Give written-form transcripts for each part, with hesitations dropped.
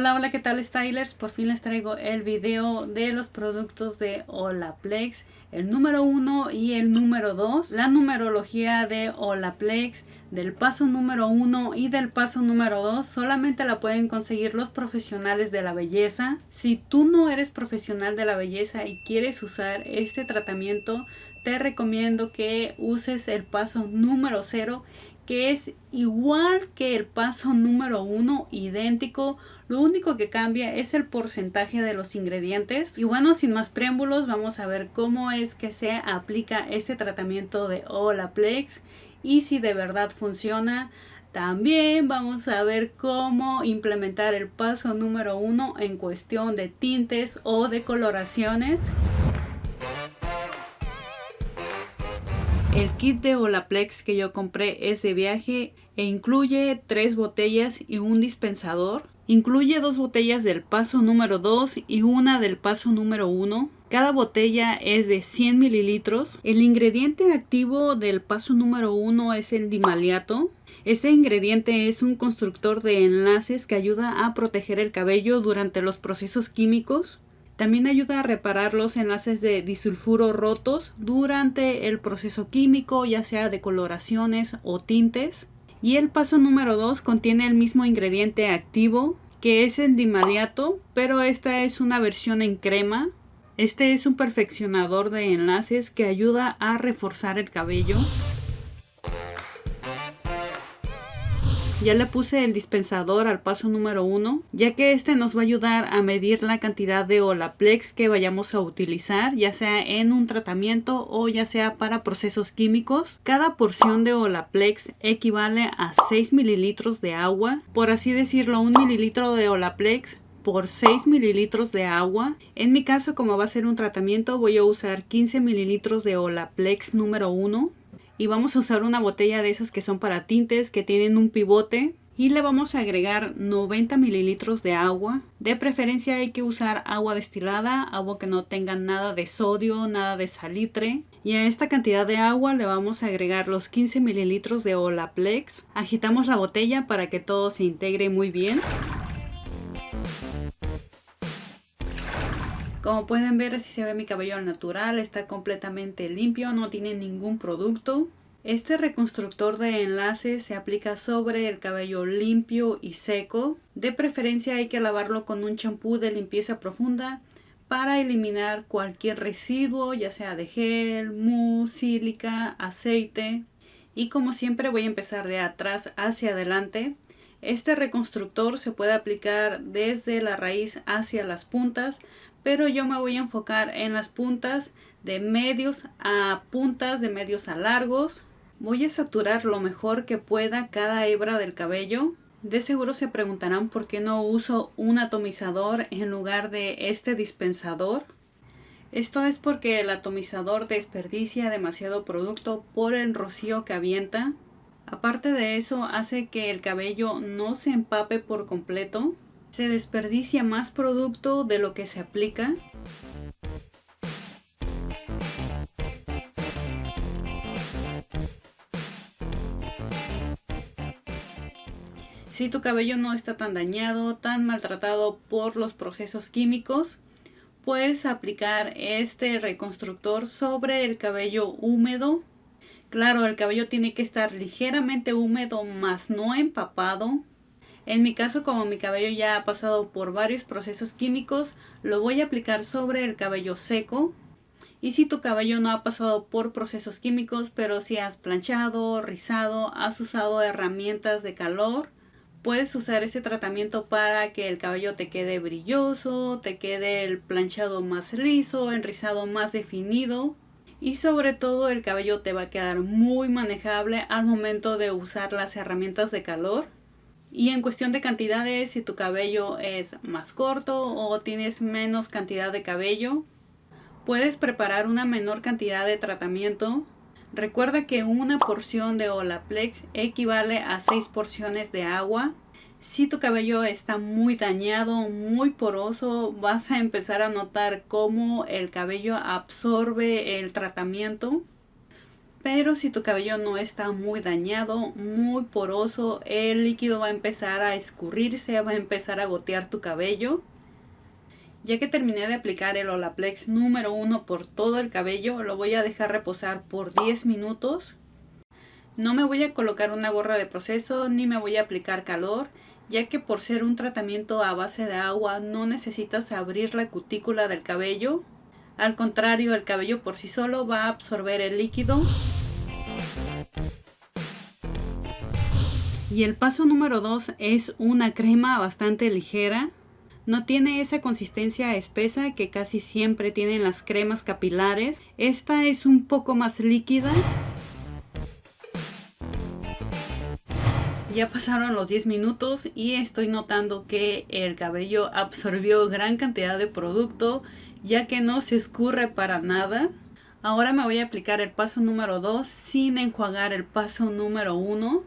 Hola, hola, ¿qué tal, Stylers? Por fin les traigo el video de los productos de Olaplex, el número 1 y el número 2. La numerología de Olaplex, del paso número 1 y del paso número 2, solamente la pueden conseguir los profesionales de la belleza. Si tú no eres profesional de la belleza y quieres usar este tratamiento, te recomiendo que uses el paso número 0, que es igual que el paso número 1, idéntico. Lo único que cambia es el porcentaje de los ingredientes. Y bueno, sin más preámbulos, vamos a ver cómo es que se aplica este tratamiento de Olaplex y si de verdad funciona. También vamos a ver cómo implementar el paso número 1 en cuestión de tintes o de coloraciones. El kit de Olaplex que yo compré es de viaje e incluye 3 botellas y un dispensador. Incluye 2 botellas del paso número 2 y una del paso número 1. Cada botella es de 100 mililitros. El ingrediente activo del paso número 1 es el dimaleato. Este ingrediente es un constructor de enlaces que ayuda a proteger el cabello durante los procesos químicos. También ayuda a reparar los enlaces de disulfuro rotos durante el proceso químico, ya sea de coloraciones o tintes. Y el paso número 2 contiene el mismo ingrediente activo, que es el dimaleato, pero esta es una versión en crema. Este es un perfeccionador de enlaces que ayuda a reforzar el cabello. Ya le puse el dispensador al paso número 1, ya que este nos va a ayudar a medir la cantidad de Olaplex que vayamos a utilizar, ya sea en un tratamiento o ya sea para procesos químicos. Cada porción de Olaplex equivale a 6 mililitros de agua, por así decirlo, 1 mililitro de Olaplex por 6 mililitros de agua. En mi caso, como va a ser un tratamiento, voy a usar 15 mililitros de Olaplex número 1. Y vamos a usar una botella de esas que son para tintes, que tienen un pivote. Y le vamos a agregar 90 mililitros de agua. De preferencia hay que usar agua destilada, agua que no tenga nada de sodio, nada de salitre. Y a esta cantidad de agua le vamos a agregar los 15 mililitros de Olaplex. Agitamos la botella para que todo se integre muy bien. Como pueden ver, así se ve mi cabello al natural, está completamente limpio, no tiene ningún producto. Este reconstructor de enlaces se aplica sobre el cabello limpio y seco. De preferencia hay que lavarlo con un champú de limpieza profunda para eliminar cualquier residuo, ya sea de gel, mousse, sílica, aceite. Y como siempre voy a empezar de atrás hacia adelante. Este reconstructor se puede aplicar desde la raíz hacia las puntas, pero yo me voy a enfocar en las puntas de medios a puntas, de medios a largos. Voy a saturar lo mejor que pueda cada hebra del cabello. De seguro se preguntarán por qué no uso un atomizador en lugar de este dispensador. Esto es porque el atomizador desperdicia demasiado producto por el rocío que avienta. Aparte de eso, hace que el cabello no se empape por completo. Se desperdicia más producto de lo que se aplica. Si tu cabello no está tan dañado, tan maltratado por los procesos químicos, puedes aplicar este reconstructor sobre el cabello húmedo. Claro, el cabello tiene que estar ligeramente húmedo, más no empapado. En mi caso, como mi cabello ya ha pasado por varios procesos químicos, lo voy a aplicar sobre el cabello seco. Y si tu cabello no ha pasado por procesos químicos, pero si has planchado, rizado, has usado herramientas de calor, puedes usar este tratamiento para que el cabello te quede brilloso, te quede el planchado más liso, el rizado más definido. Y sobre todo el cabello te va a quedar muy manejable al momento de usar las herramientas de calor. Y en cuestión de cantidades, si tu cabello es más corto o tienes menos cantidad de cabello, puedes preparar una menor cantidad de tratamiento. Recuerda que una porción de Olaplex equivale a 6 porciones de agua. Si tu cabello está muy dañado, muy poroso, vas a empezar a notar cómo el cabello absorbe el tratamiento. Pero si tu cabello no está muy dañado, muy poroso, el líquido va a empezar a escurrirse, va a empezar a gotear tu cabello. Ya que terminé de aplicar el Olaplex número 1 por todo el cabello, lo voy a dejar reposar por 10 minutos. No me voy a colocar una gorra de proceso ni me voy a aplicar calor, ya que por ser un tratamiento a base de agua no necesitas abrir la cutícula del cabello. Al contrario, el cabello por sí solo va a absorber el líquido. Y el paso número 2 es una crema bastante ligera. No tiene esa consistencia espesa que casi siempre tienen las cremas capilares. Esta es un poco más líquida. Ya pasaron los 10 minutos y estoy notando que el cabello absorbió gran cantidad de producto, ya que no se escurre para nada. Ahora me voy a aplicar el paso número 2 sin enjuagar el paso número 1.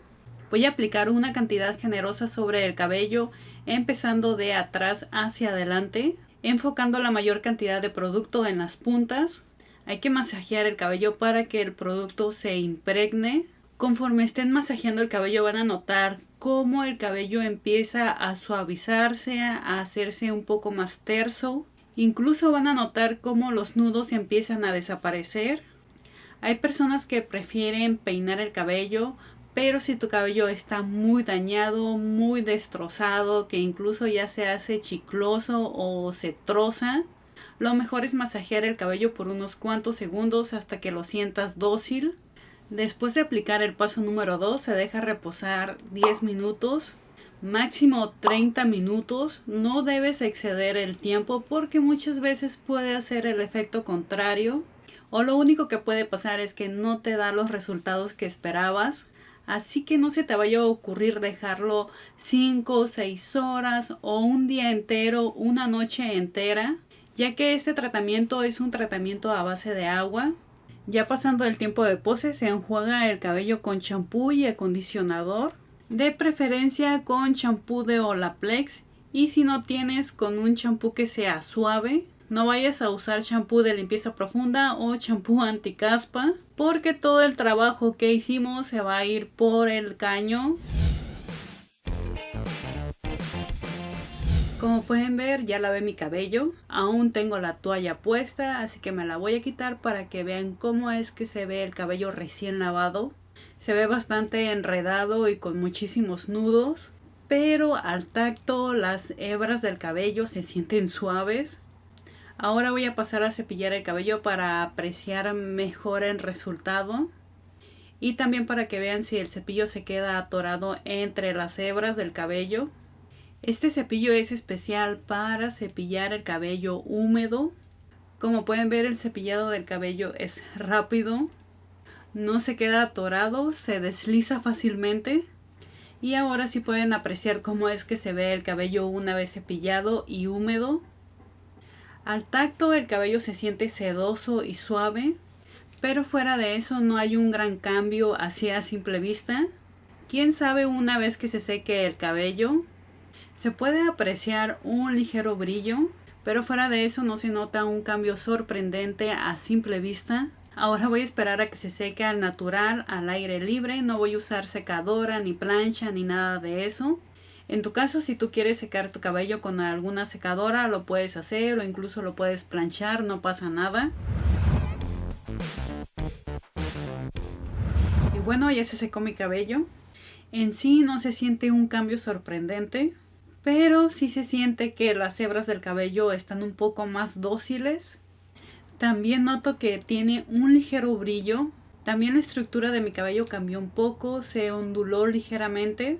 Voy a aplicar una cantidad generosa sobre el cabello, empezando de atrás hacia adelante, enfocando la mayor cantidad de producto en las puntas. Hay que masajear el cabello para que el producto se impregne. Conforme estén masajeando el cabello van a notar cómo el cabello empieza a suavizarse, a hacerse un poco más terso. Incluso van a notar cómo los nudos empiezan a desaparecer. Hay personas que prefieren peinar el cabello, pero si tu cabello está muy dañado, muy destrozado, que incluso ya se hace chicloso o se troza, lo mejor es masajear el cabello por unos cuantos segundos hasta que lo sientas dócil. Después de aplicar el paso número 2 se deja reposar 10 minutos, máximo 30 minutos. No debes exceder el tiempo porque muchas veces puede hacer el efecto contrario. O lo único que puede pasar es que no te da los resultados que esperabas. Así que no se te vaya a ocurrir dejarlo 5 o 6 horas o un día entero, una noche entera, ya que este tratamiento es un tratamiento a base de agua. Ya pasando el tiempo de pose se enjuaga el cabello con champú y acondicionador, de preferencia con champú de Olaplex, y si no tienes, con un champú que sea suave. No vayas a usar champú de limpieza profunda o champú anticaspa, porque todo el trabajo que hicimos se va a ir por el caño. Como pueden ver, ya lavé mi cabello. Aún tengo la toalla puesta, así que me la voy a quitar para que vean cómo es que se ve el cabello recién lavado. Se ve bastante enredado y con muchísimos nudos, pero al tacto las hebras del cabello se sienten suaves. Ahora voy a pasar a cepillar el cabello para apreciar mejor el resultado. Y también para que vean si el cepillo se queda atorado entre las hebras del cabello. Este cepillo es especial para cepillar el cabello húmedo. Como pueden ver, el cepillado del cabello es rápido. No se queda atorado, se desliza fácilmente. Y ahora sí pueden apreciar cómo es que se ve el cabello una vez cepillado y húmedo. Al tacto el cabello se siente sedoso y suave, pero fuera de eso no hay un gran cambio así a simple vista. Quién sabe, una vez que se seque el cabello se puede apreciar un ligero brillo, pero fuera de eso no se nota un cambio sorprendente a simple vista. Ahora voy a esperar a que se seque al natural, al aire libre. No voy a usar secadora, ni plancha, ni nada de eso. En tu caso, si tú quieres secar tu cabello con alguna secadora, lo puedes hacer o incluso lo puedes planchar, no pasa nada. Y bueno, ya se secó mi cabello. En sí no se siente un cambio sorprendente, pero sí se siente que las hebras del cabello están un poco más dóciles. También noto que tiene un ligero brillo. También la estructura de mi cabello cambió un poco, se onduló ligeramente.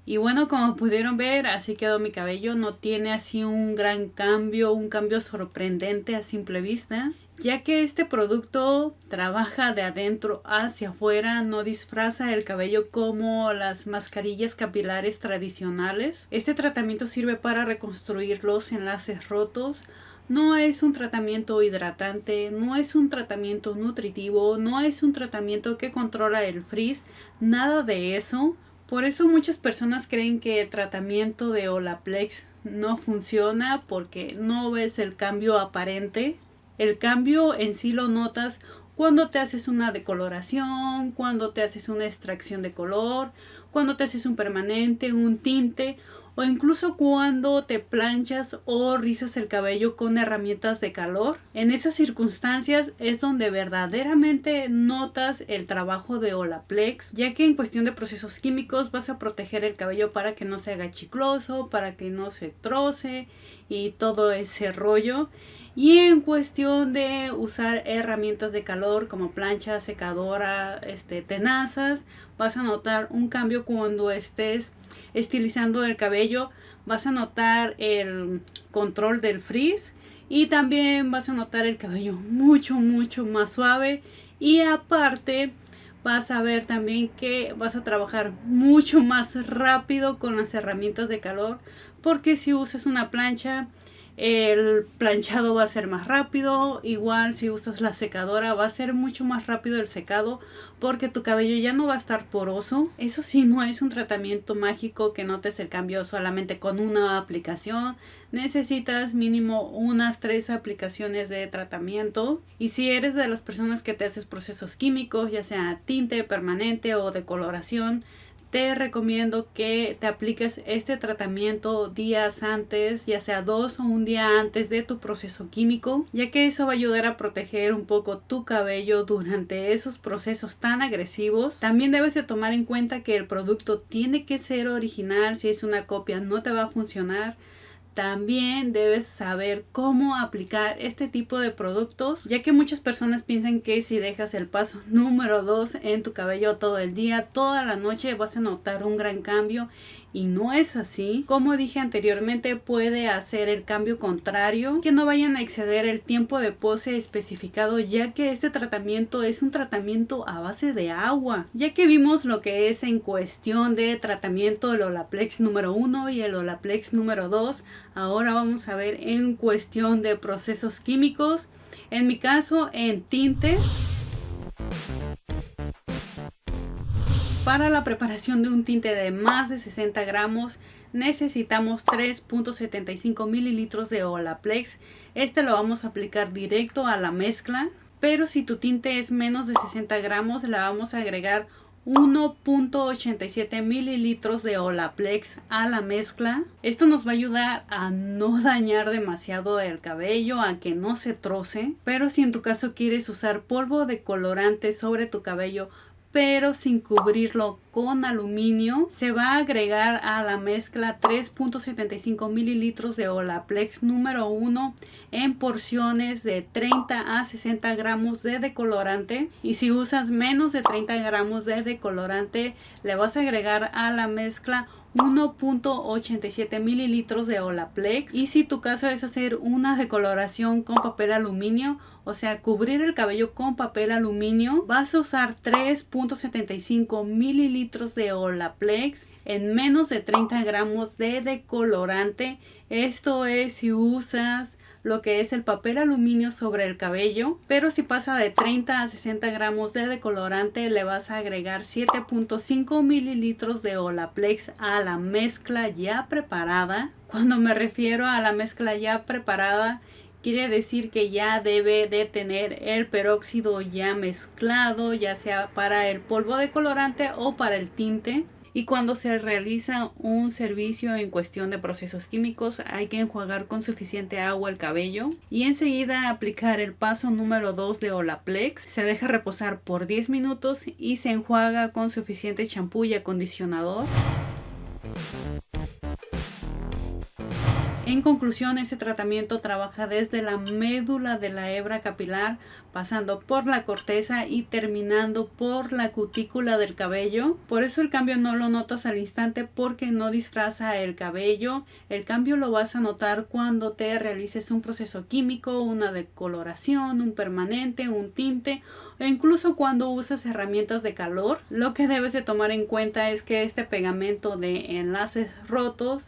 Y bueno, como pudieron ver, así quedó mi cabello. No tiene así un gran cambio, un cambio sorprendente a simple vista, ya que este producto trabaja de adentro hacia afuera, no disfraza el cabello como las mascarillas capilares tradicionales. Este tratamiento sirve para reconstruir los enlaces rotos. No es un tratamiento hidratante, no es un tratamiento nutritivo, no es un tratamiento que controla el frizz, nada de eso. Por eso muchas personas creen que el tratamiento de Olaplex no funciona porque no ves el cambio aparente. El cambio en sí lo notas cuando te haces una decoloración, cuando te haces una extracción de color, cuando te haces un permanente, un tinte, o incluso cuando te planchas o rizas el cabello con herramientas de calor. En esas circunstancias es donde verdaderamente notas el trabajo de Olaplex, ya que en cuestión de procesos químicos vas a proteger el cabello para que no se haga chicloso, para que no se troce y todo ese rollo. Y en cuestión de usar herramientas de calor como plancha, secadora, tenazas, vas a notar un cambio cuando estés estilizando el cabello. Vas a notar el control del frizz y también vas a notar el cabello mucho más suave. Y aparte vas a ver también que vas a trabajar mucho más rápido con las herramientas de calor, porque si usas una plancha, el planchado va a ser más rápido. Igual si usas la secadora va a ser mucho más rápido el secado, porque tu cabello ya no va a estar poroso. Eso sí, no es un tratamiento mágico que notes el cambio solamente con una aplicación. Necesitas mínimo unas 3 aplicaciones de tratamiento. Y si eres de las personas que te haces procesos químicos, ya sea tinte permanente o decoloración, te recomiendo que te apliques este tratamiento días antes, ya sea 2 o un día antes de tu proceso químico, ya que eso va a ayudar a proteger un poco tu cabello durante esos procesos tan agresivos. También debes de tomar en cuenta que el producto tiene que ser original. Si es una copia no te va a funcionar. También debes saber cómo aplicar este tipo de productos, ya que muchas personas piensan que si dejas el paso número 2 en tu cabello todo el día, toda la noche, vas a notar un gran cambio, y no es así. Como dije anteriormente, puede hacer el cambio contrario, que no vayan a exceder el tiempo de pose especificado, ya que este tratamiento es un tratamiento a base de agua. Ya que vimos lo que es en cuestión de tratamiento el Olaplex número 1 y el Olaplex número 2, ahora vamos a ver en cuestión de procesos químicos. En mi caso, en tintes. Para la preparación de un tinte de más de 60 gramos necesitamos 3.75 mililitros de Olaplex. Lo vamos a aplicar directo a la mezcla, pero si tu tinte es menos de 60 gramos le vamos a agregar 1.87 mililitros de Olaplex a la mezcla. Esto nos va a ayudar a no dañar demasiado el cabello, a que no se troce. Pero si en tu caso quieres usar polvo de colorante sobre tu cabello, pero sin cubrirlo con aluminio, se va a agregar a la mezcla 3.75 mililitros de Olaplex número 1 en porciones de 30 a 60 gramos de decolorante. Y si usas menos de 30 gramos de decolorante, le vas a agregar a la mezcla 1.87 mililitros de Olaplex. Y si tu caso es hacer una decoloración con papel aluminio, o sea, cubrir el cabello con papel aluminio, vas a usar 3.75 mililitros de Olaplex en menos de 30 gramos de decolorante. Esto es si usas lo que es el papel aluminio sobre el cabello, pero si pasa de 30 a 60 gramos de decolorante, le vas a agregar 7.5 mililitros de Olaplex a la mezcla ya preparada. Cuando me refiero a la mezcla ya preparada, quiere decir que ya debe de tener el peróxido ya mezclado, ya sea para el polvo de colorante o para el tinte. Y cuando se realiza un servicio en cuestión de procesos químicos, hay que enjuagar con suficiente agua el cabello y enseguida aplicar el paso número 2 de Olaplex. Se deja reposar por 10 minutos y se enjuaga con suficiente champú y acondicionador. En conclusión, este tratamiento trabaja desde la médula de la hebra capilar, pasando por la corteza y terminando por la cutícula del cabello. Por eso el cambio no lo notas al instante, porque no disfraza el cabello. El cambio lo vas a notar cuando te realices un proceso químico, una decoloración, un permanente, un tinte, o incluso cuando usas herramientas de calor. Lo que debes de tomar en cuenta es que este pegamento de enlaces rotos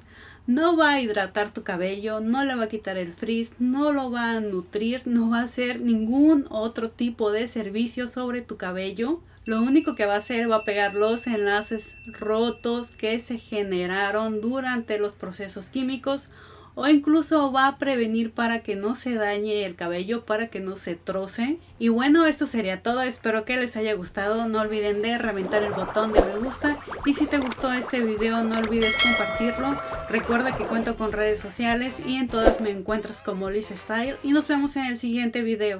no va a hidratar tu cabello, no le va a quitar el frizz, no lo va a nutrir, no va a hacer ningún otro tipo de servicio sobre tu cabello. Lo único que va a hacer va a pegar los enlaces rotos que se generaron durante los procesos químicos o incluso va a prevenir para que no se dañe el cabello, para que no se troce. Y bueno, esto sería todo, espero que les haya gustado, no olviden de reventar el botón de me gusta y si te gustó este video no olvides compartirlo. Recuerda que cuento con redes sociales y en todas me encuentras como Liz Style y nos vemos en el siguiente video.